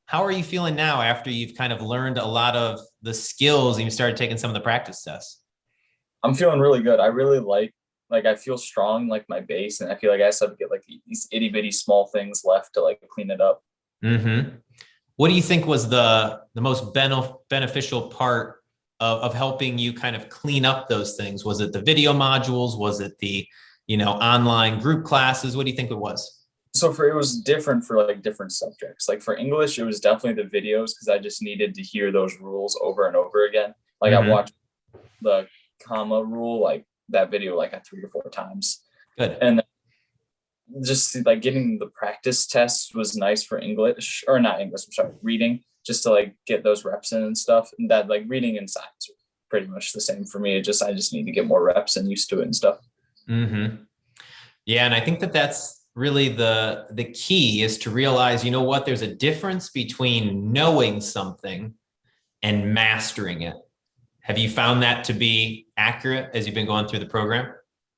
How are you feeling now after you've kind of learned a lot of the skills and you started taking some of the practice tests? I'm feeling really good. I really like I feel strong like my base, and I feel like I just have to get like these itty bitty small things left to like clean it up. Mm-hmm. What do you think was the most beneficial part of helping you kind of clean up those things? Was it the video modules? Was it the, online group classes? What do you think it was? So for it was different for like different subjects. Like for English, it was definitely the videos because I just needed to hear those rules over and over again. Like I Mm-hmm. watched the comma rule like that video like 3 or 4 times, Good. and just like getting the practice tests was nice for English or not English. I'm sorry, reading just to like get those reps in and stuff. And that like reading and science are pretty much the same for me. I just need to get more reps and used to it and stuff. Mm-hmm. Yeah, and I think that that's really the key is to realize, you know what, there's a difference between knowing something and mastering it. Have you found that to be accurate as you've been going through the program?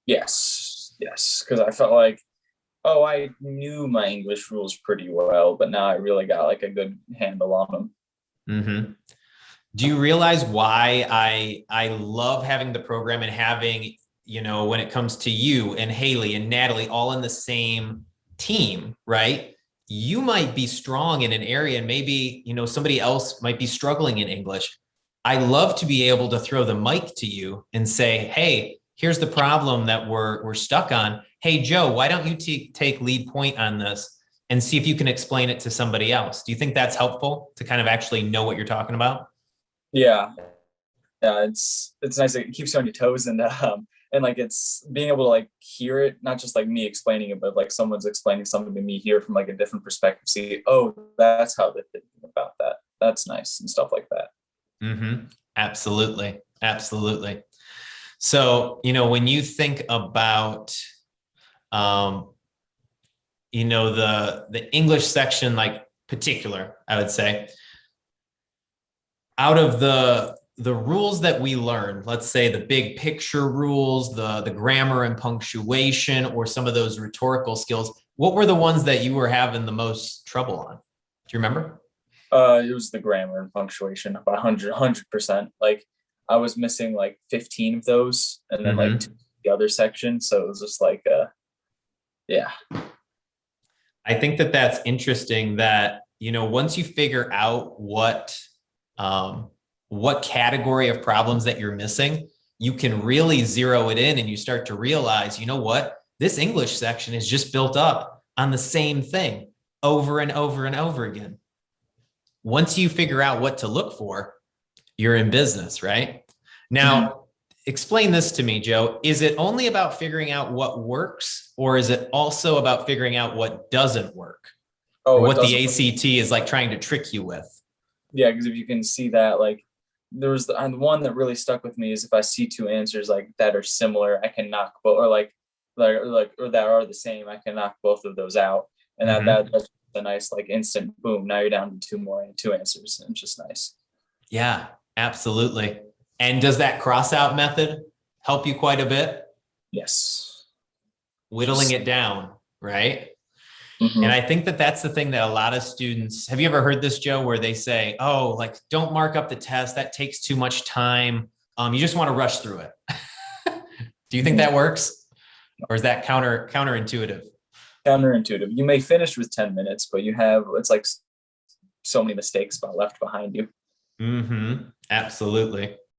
Yes, yes, because I felt like oh I knew my English rules pretty well, but now I really got like a good handle on them. Mm-hmm. Do you realize why I love having the program and having, when it comes to you and Haley and Natalie all in the same team, right? You might be strong in an area and maybe, somebody else might be struggling in English. I love to be able to throw the mic to you and say, "Hey, here's the problem that we're stuck on. Hey, Joe, why don't you take lead point on this and see if you can explain it to somebody else?" Do you think that's helpful to kind of actually know what you're talking about? Yeah, yeah, it's nice. It keeps you on your toes, and like it's being able to like hear it, not just like me explaining it, but like someone's explaining something to me here from like a different perspective. See, oh, that's how they're thinking about that. That's nice and stuff like that. Mm-hmm. Absolutely. Absolutely. So, when you think about, um, the English section, like particular, I would say, out of the rules that we learned, let's say the big picture rules, the grammar and punctuation, or some of those rhetorical skills, what were the ones that you were having the most trouble on? Do you remember? It was the grammar and punctuation by 100%. Like I was missing like 15 of those, and then like two, Mm-hmm. the other section. So it was just like, yeah, I think that that's interesting that, once you figure out um, what category of problems that you're missing, you can really zero it in and you start to realize, you know what, this English section is just built up on the same thing over and over and over again. Once you figure out what to look for, you're in business, right? hmm. Now, explain this to me, Joe. Is it only about figuring out what works, or is it also about figuring out what doesn't work, or Oh, it what the doesn't. ACT is like trying to trick you with? Yeah, because if you can see that, like there was the and one that really stuck with me is if I see two answers like that are similar, I can knock both, or or that are the same, I can knock both of those out, and Mm-hmm. that's a nice like instant boom. Now you're down to two answers, and it's just nice. Yeah, absolutely. And does that cross out method help you quite a bit? Yes, Whittling just it down, right? And mhm. I think that that's the thing that a lot of students have. You ever heard this, Joe, where they say, "Oh, like don't mark up the test. That takes too much time. You just want to rush through it." Do you think that works, or is that counterintuitive? Counterintuitive. You may finish with 10 minutes, but you have it's like so many mistakes left behind you. Mm-hmm. Absolutely.